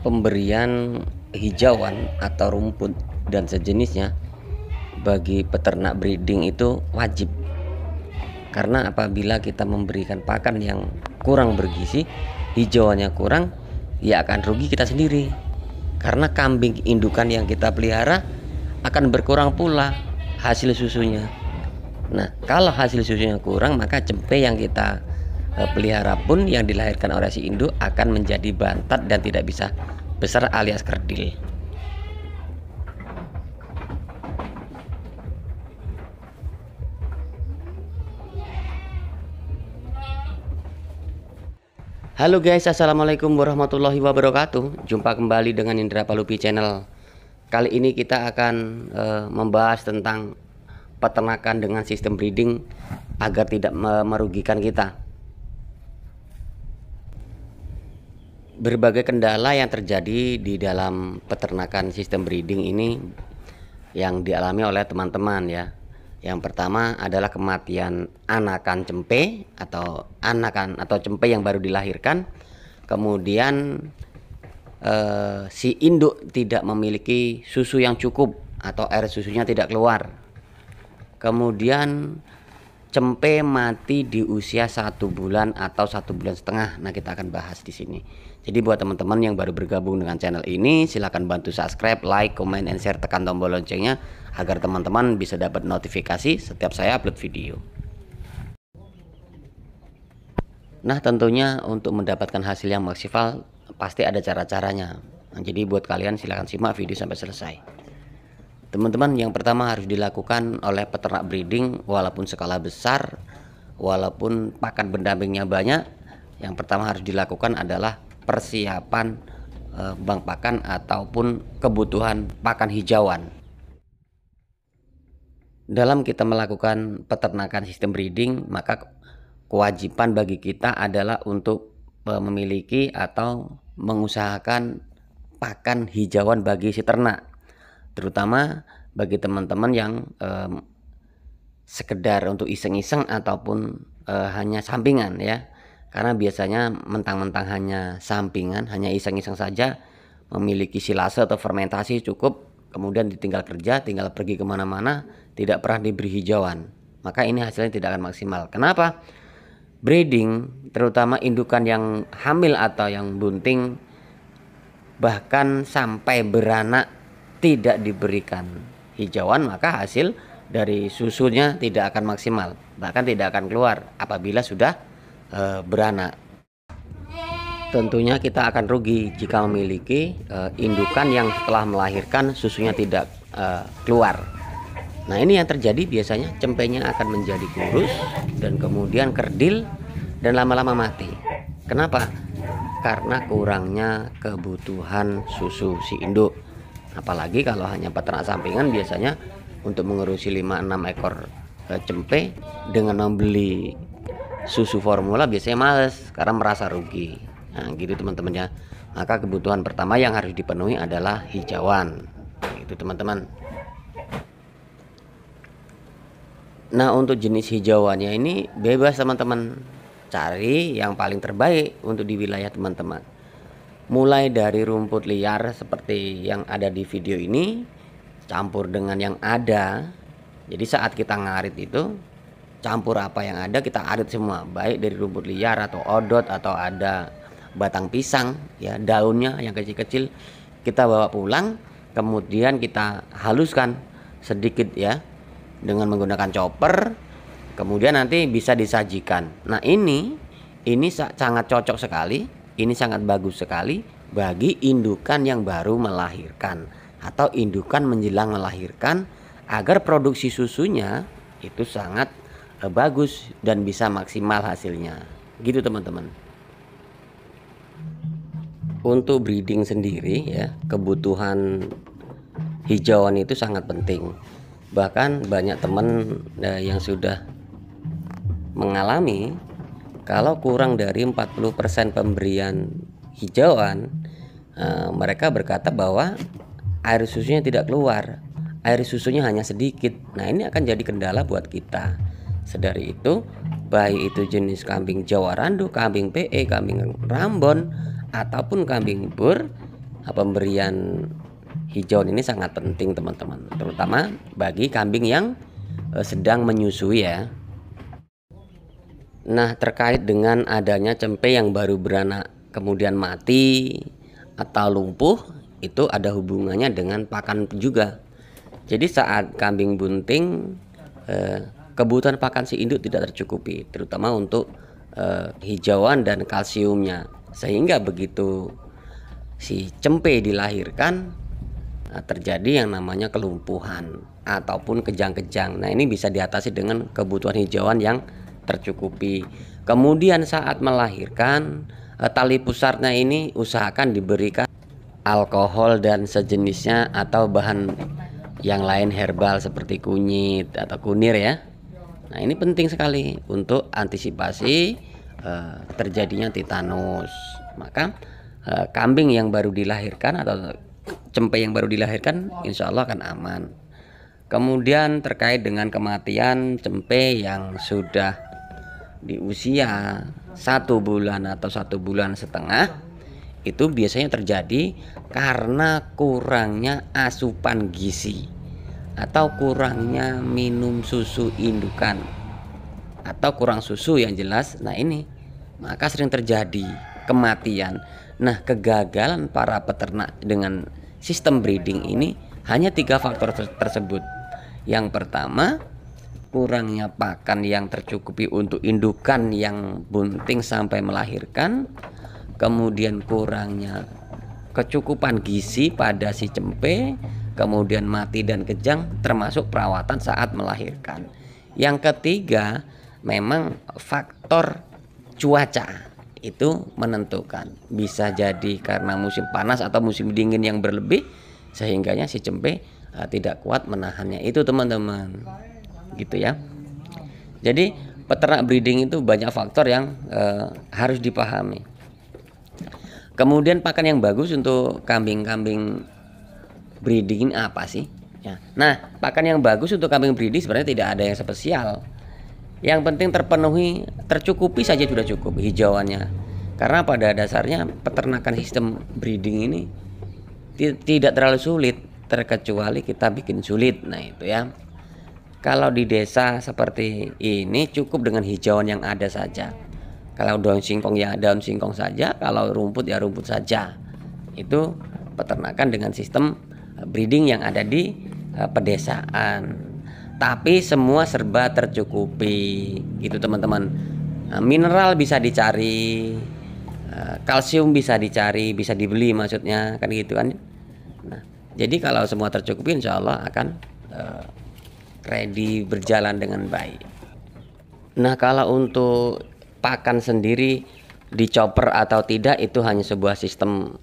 Pemberian hijauan atau rumput dan sejenisnya bagi peternak breeding itu wajib, karena apabila kita memberikan pakan yang kurang bergizi, hijauannya kurang, ya akan rugi kita sendiri, karena kambing indukan yang kita pelihara akan berkurang pula hasil susunya. Nah, kalau hasil susunya kurang, maka cempe yang kita pelihara pun yang dilahirkan oleh si induk akan menjadi bantat dan tidak bisa besar alias kerdil. Halo guys, assalamualaikum warahmatullahi wabarakatuh. Jumpa kembali dengan Indra Palupi Channel. Kali ini kita akan membahas tentang peternakan dengan sistem breeding agar tidak merugikan kita. Berbagai kendala yang terjadi di dalam peternakan sistem breeding ini yang dialami oleh teman-teman ya. Yang pertama adalah kematian anakan cempe atau cempe yang baru dilahirkan. Kemudian si induk tidak memiliki susu yang cukup atau air susunya tidak keluar. Kemudian cempe mati di usia 1 bulan atau 1,5 bulan. Nah, kita akan bahas di sini. Jadi buat teman-teman yang baru bergabung dengan channel ini, silahkan bantu subscribe, like, comment, and share, tekan tombol loncengnya agar teman-teman bisa dapat notifikasi setiap saya upload video. Nah, tentunya untuk mendapatkan hasil yang maksimal pasti ada cara-caranya. Nah, jadi buat kalian silahkan simak video sampai selesai. Teman-teman, yang pertama harus dilakukan oleh peternak breeding walaupun skala besar, walaupun pakan pendampingnya banyak, yang pertama harus dilakukan adalah persiapan bank pakan ataupun kebutuhan pakan hijauan. Dalam kita melakukan peternakan sistem breeding, maka kewajiban bagi kita adalah untuk memiliki atau mengusahakan pakan hijauan bagi si ternak, terutama bagi teman-teman yang sekedar untuk iseng-iseng ataupun hanya sampingan ya. Karena biasanya mentang-mentang hanya sampingan, hanya iseng-iseng saja, memiliki silase atau fermentasi cukup, kemudian ditinggal kerja, tinggal pergi kemana-mana, tidak pernah diberi hijauan, maka ini hasilnya tidak akan maksimal. Kenapa? Breeding, terutama indukan yang hamil atau yang bunting, bahkan sampai beranak tidak diberikan hijauan, maka hasil dari susunya tidak akan maksimal, bahkan tidak akan keluar apabila sudah beranak. Tentunya kita akan rugi jika memiliki indukan yang setelah melahirkan susunya tidak keluar. Nah, ini yang terjadi biasanya, cempenya akan menjadi kurus dan kemudian kerdil dan lama-lama mati. Kenapa? Karena kurangnya kebutuhan susu si induk. Apalagi kalau hanya peternak sampingan, biasanya untuk mengurusi 5-6 ekor cempe dengan membeli susu formula biasanya males karena merasa rugi. Nah, gitu teman-teman ya. Maka kebutuhan pertama yang harus dipenuhi adalah hijauan. Itu teman-teman. Nah, untuk jenis hijauannya ini bebas teman-teman. Cari yang paling terbaik untuk di wilayah teman-teman. Mulai dari rumput liar seperti yang ada di video ini, campur dengan yang ada. Jadi saat kita ngarit itu, campur apa yang ada kita arit semua, baik dari rumput liar atau odot atau ada batang pisang ya, daunnya yang kecil-kecil kita bawa pulang, kemudian kita haluskan sedikit ya dengan menggunakan chopper, kemudian nanti bisa disajikan. Nah, ini sangat cocok sekali, ini sangat bagus sekali bagi indukan yang baru melahirkan atau indukan menjelang melahirkan, agar produksi susunya itu sangat bagus dan bisa maksimal hasilnya. Gitu teman-teman. Untuk breeding sendiri ya, kebutuhan hijauan itu sangat penting. Bahkan banyak teman yang sudah mengalami kalau kurang dari 40% pemberian hijauan, mereka berkata bahwa air susunya tidak keluar, air susunya hanya sedikit. Nah, ini akan jadi kendala buat kita. Sedari itu, baik itu jenis kambing Jawa Randu, kambing PE, kambing Rambon, ataupun kambing Bur, pemberian hijauan ini sangat penting teman-teman, terutama bagi kambing yang sedang menyusui ya. Nah, terkait dengan adanya cempe yang baru beranak kemudian mati atau lumpuh, itu ada hubungannya dengan pakan juga. Jadi saat kambing bunting kebutuhan pakan si induk tidak tercukupi, terutama untuk hijauan dan kalsiumnya, sehingga begitu si cempe dilahirkan terjadi yang namanya kelumpuhan ataupun kejang-kejang. Nah, ini bisa diatasi dengan kebutuhan hijauan yang tercukupi. Kemudian saat melahirkan, tali pusarnya ini usahakan diberikan alkohol dan sejenisnya atau bahan yang lain herbal seperti kunyit atau kunir ya. Nah, ini penting sekali untuk antisipasi terjadinya tetanus. Maka kambing yang baru dilahirkan atau cempe yang baru dilahirkan insya Allah akan aman. Kemudian terkait dengan kematian cempe yang sudah di usia 1 bulan atau 1,5 bulan, itu biasanya terjadi karena kurangnya asupan gizi atau kurangnya minum susu indukan atau kurang susu yang jelas. Nah, ini maka sering terjadi kematian. Nah, kegagalan para peternak dengan sistem breeding ini hanya 3 faktor tersebut. Yang pertama, kurangnya pakan yang tercukupi untuk indukan yang bunting sampai melahirkan. Kemudian kurangnya kecukupan gizi pada si cempe. Kemudian mati dan kejang termasuk perawatan saat melahirkan. Yang ketiga, memang faktor cuaca itu menentukan. Bisa jadi karena musim panas atau musim dingin yang berlebih sehingganya si cempe tidak kuat menahannya. Itu teman-teman, gitu ya. Jadi peternak breeding itu banyak faktor yang harus dipahami. Kemudian pakan yang bagus untuk kambing-kambing breeding ini apa sih ya? Nah, pakan yang bagus untuk kambing breeding sebenarnya tidak ada yang spesial. Yang penting terpenuhi, tercukupi saja sudah cukup hijauannya. Karena pada dasarnya peternakan sistem breeding ini tidak terlalu sulit, terkecuali kita bikin sulit. Nah, itu ya. Kalau di desa seperti ini cukup dengan hijauan yang ada saja. Kalau daun singkong ya daun singkong saja, kalau rumput ya rumput saja. Itu peternakan dengan sistem breeding yang ada di pedesaan. Tapi semua serba tercukupi gitu teman-teman. Mineral bisa dicari, kalsium bisa dicari, bisa dibeli maksudnya kan gitu kan. Nah, jadi kalau semua tercukupi insya Allah akan ready berjalan dengan baik. Nah, kalau untuk pakan sendiri dicoper atau tidak itu hanya sebuah sistem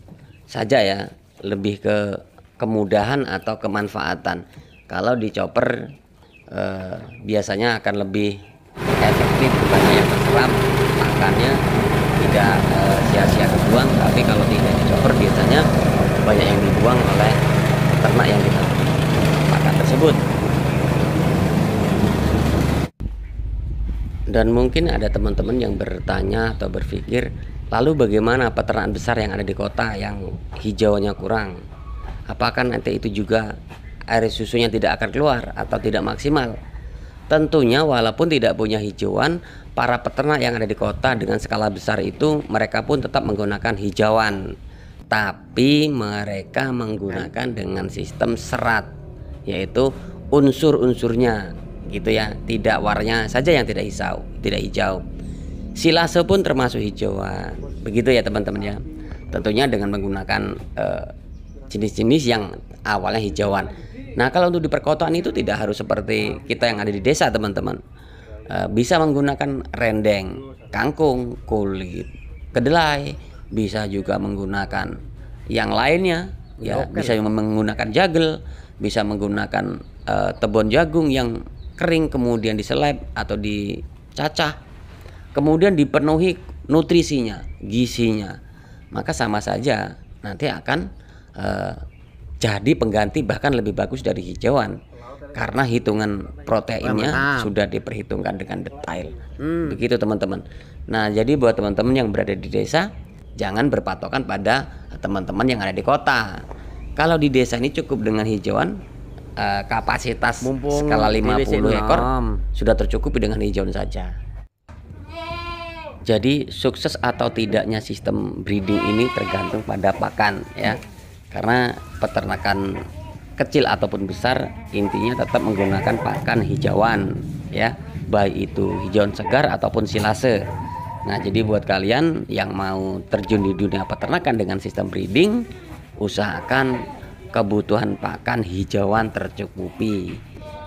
saja ya, lebih ke kemudahan atau kemanfaatan. Kalau dicoper biasanya akan lebih efektif, bukannya yang terserap makannya tidak sia-sia kebuang. Tapi kalau tidak dicoper biasanya banyak yang dibuang oleh ternak yang kita pakan tersebut. Dan mungkin ada teman-teman yang bertanya atau berpikir, lalu bagaimana peternak besar yang ada di kota yang hijauannya kurang? Apakah nanti itu juga air susunya tidak akan keluar atau tidak maksimal? Tentunya walaupun tidak punya hijauan, para peternak yang ada di kota dengan skala besar itu mereka pun tetap menggunakan hijauan. Tapi mereka menggunakan dengan sistem serat, yaitu unsur-unsurnya gitu ya, tidak warnanya saja yang tidak hijau. Silase pun termasuk hijauan. Begitu ya teman-teman ya. Tentunya dengan menggunakan jenis-jenis yang awalnya hijauan. Nah, kalau untuk di perkotaan itu tidak harus seperti kita yang ada di desa teman-teman. Bisa menggunakan rendeng, kangkung, kulit kedelai, bisa juga menggunakan yang lainnya ya, bisa menggunakan jagel, bisa menggunakan tebon jagung yang kering kemudian diseleb atau dicacah, kemudian dipenuhi nutrisinya, gizinya, maka sama saja nanti akan jadi pengganti bahkan lebih bagus dari hijauan karena hitungan proteinnya sudah diperhitungkan dengan detail. Begitu teman-teman. Nah, jadi buat teman-teman yang berada di desa, jangan berpatokan pada teman-teman yang ada di kota. Kalau di desa ini cukup dengan hijauan kapasitas skala 50 ekor sudah tercukupi dengan hijauan saja. Jadi sukses atau tidaknya sistem breeding ini tergantung pada pakan ya. Karena peternakan kecil ataupun besar intinya tetap menggunakan pakan hijauan ya, baik itu hijauan segar ataupun silase. Nah, jadi buat kalian yang mau terjun di dunia peternakan dengan sistem breeding, usahakan kebutuhan pakan hijauan tercukupi.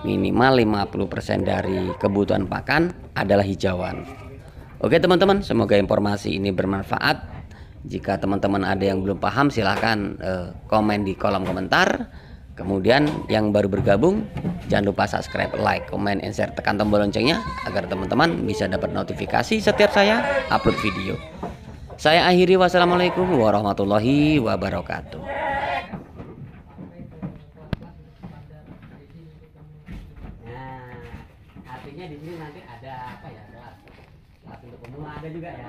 Minimal 50% dari kebutuhan pakan adalah hijauan. Oke teman-teman, semoga informasi ini bermanfaat. Jika teman-teman ada yang belum paham, silahkan komen di kolom komentar. Kemudian yang baru bergabung, jangan lupa subscribe, like, comment, and share. Tekan tombol loncengnya agar teman-teman bisa dapat notifikasi setiap saya upload video. Saya akhiri, wassalamualaikum warahmatullahi wabarakatuh. Nah, artinya di sini nanti ada apa ya? Kelas untuk pemula ada juga ya.